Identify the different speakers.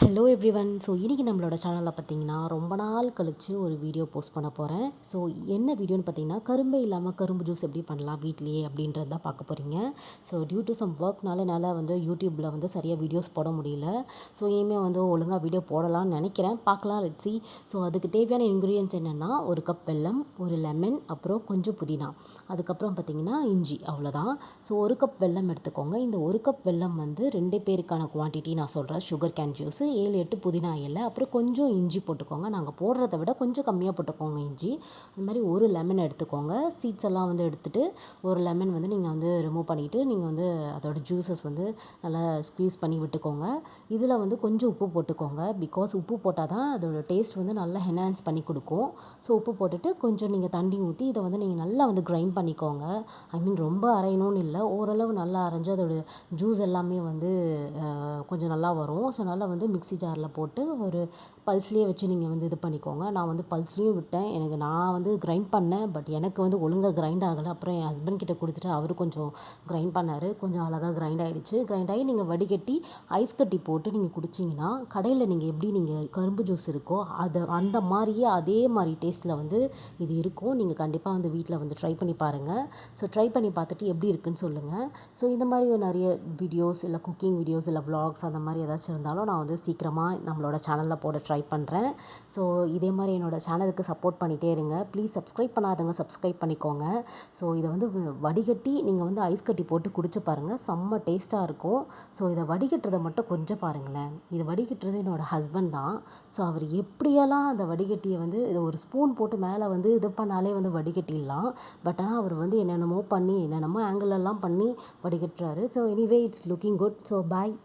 Speaker 1: Hello everyone. So இன்றைக்கி நம்மளோட சேனலில் பார்த்தீங்கன்னா ரொம்ப நாள் கழித்து ஒரு வீடியோ போஸ்ட் பண்ண போகிறேன். ஸோ என்ன வீடியோன்னு பார்த்தீங்கன்னா, கரும்பே இல்லாமல் கரும்பு ஜூஸ் எப்படி பண்ணலாம் வீட்லேயே அப்படின்றது தான் பார்க்க போகிறீங்க. ஸோ டியூ டு சம் ஒர்க்னால என்னால் வந்து யூடியூப்பில் வந்து சரியாக வீடியோஸ் போட முடியல. ஸோ இனிமேல் வந்து ஒழுங்காக வீடியோ போடலாம்னு நினைக்கிறேன். பார்க்கலாம், லெட்ஸ் see. ஸோ அதுக்கு தேவையான இன்க்ரீடியன்ட்ஸ் என்னென்னா, ஒரு கப் வெல்லம், ஒரு லெமன், அப்புறம் கொஞ்சம் புதினா, அதுக்கப்புறம் பார்த்தீங்கன்னா இஞ்சி, அவ்வளோதான். ஸோ ஒரு கப் வெல்லம் எடுத்துக்கோங்க. இந்த ஒரு கப் வெல்லம் வந்து 2 பேருக்கான குவான்டிட்டி நான் சொல்கிறேன். சுகர் கேன் ஜூஸு 7, 8 புதினா இலை, அப்புறம் கொஞ்சம் இஞ்சி போட்டுக்கோங்க. நாங்கள் போடுறத விட கொஞ்சம் கம்மியாக போட்டுக்கோங்க இஞ்சி. அது மாதிரி ஒரு லெமன் எடுத்துக்கோங்க. சீட்ஸ் எல்லாம் வந்து எடுத்துகிட்டு ஒரு லெமன் வந்து நீங்கள் வந்து ரிமூவ் பண்ணிவிட்டு நீங்கள் வந்து அதோட ஜூஸஸ் வந்து நல்லா ஸ்க்வீஸ் பண்ணி விட்டுக்கோங்க. இதில் வந்து கொஞ்சம் உப்பு போட்டுக்கோங்க. பிகாஸ் உப்பு போட்டால் தான் அதோட டேஸ்ட் வந்து நல்லா என்ஹான்ஸ் பண்ணி கொடுக்கும். ஸோ உப்பு போட்டுட்டு கொஞ்சம் நீங்கள் தண்ணி ஊற்றி இதை வந்து நீங்கள் நல்லா வந்து கிரைண்ட் பண்ணிக்கோங்க. ஐ மீன் ரொம்ப அரையணும்னு இல்லை, ஓரளவு நல்லா அரைஞ்சு அதோட ஜூஸ் எல்லாமே வந்து கொஞ்சம் நல்லா வரும். ஸோ நல்லா வந்து மிக்ஸி ஜாரில் போட்டு ஒரு பல்ஸ்லேயே வச்சு நீங்கள் வந்து இது பண்ணிக்கோங்க. நான் வந்து பல்ஸ்லேயும் விட்டேன். நான் வந்து கிரைண்ட் பண்ணேன், பட் எனக்கு வந்து ஒழுங்காக கிரைண்ட் ஆகலை. அப்புறம் என் ஹஸ்பண்ட் கிட்ட கொடுத்துட்டு அவர் கொஞ்சம் கிரைண்ட் பண்ணார். கொஞ்சம் அழகாக கிரைண்ட் ஆகிடுச்சு. கிரைண்ட் ஆகி நீங்கள் வடிகட்டி ஐஸ் கட்டி போட்டு நீங்கள் குடிச்சிங்கன்னா, கடையில் நீங்கள் எப்படி நீங்கள் கரும்பு ஜூஸ் இருக்கோ அந்த மாதிரியே அதே மாதிரி டேஸ்ட்டில் வந்து இது இருக்கும். நீங்கள் கண்டிப்பாக வந்து வீட்டில் வந்து ட்ரை பண்ணி பாருங்கள். ஸோ ட்ரை பண்ணி பார்த்துட்டு எப்படி இருக்குன்னு சொல்லுங்கள். ஸோ இந்த மாதிரி நிறைய வீடியோஸ் இல்லை குக்கிங் வீடியோஸ் இல்லை vlogs அந்த மாதிரி ஏதாச்சும் இருந்தாலும் நான் வந்து சீக்கிரமாக நம்மளோட சேனலில் போட ட்ரை பண்ணுறேன். ஸோ இதே மாதிரி என்னோடய சேனலுக்கு சப்போர்ட் பண்ணிகிட்டே இருங்க. ப்ளீஸ் சப்ஸ்கிரைப் பண்ணாதவங்க சப்ஸ்கிரைப் பண்ணிக்கோங்க. ஸோ இதை வந்து வடிகட்டி நீங்கள் வந்து ஐஸ் கட்டி போட்டு குடிச்சு பாருங்கள், செம்ம டேஸ்ட்டாக இருக்கும். ஸோ இதை வடிகட்டுறதை மட்டும் கொஞ்சம் பாருங்களேன். இது வடிகட்டுறது என்னோடய ஹஸ்பண்ட் தான். ஸோ அவர் எப்படியெல்லாம் அந்த வடிகட்டியை வந்து இதை ஒரு ஸ்பூன் போட்டு மேலே வந்து இது பண்ணாலே வந்து வடிகட்டிடலாம். பட் ஆனால் அவர் வந்து என்னென்னமோ பண்ணி என்னென்னமோ ஆங்கிளெல்லாம் பண்ணி வடிகட்டுறாரு. So anyway it's looking good. So bye.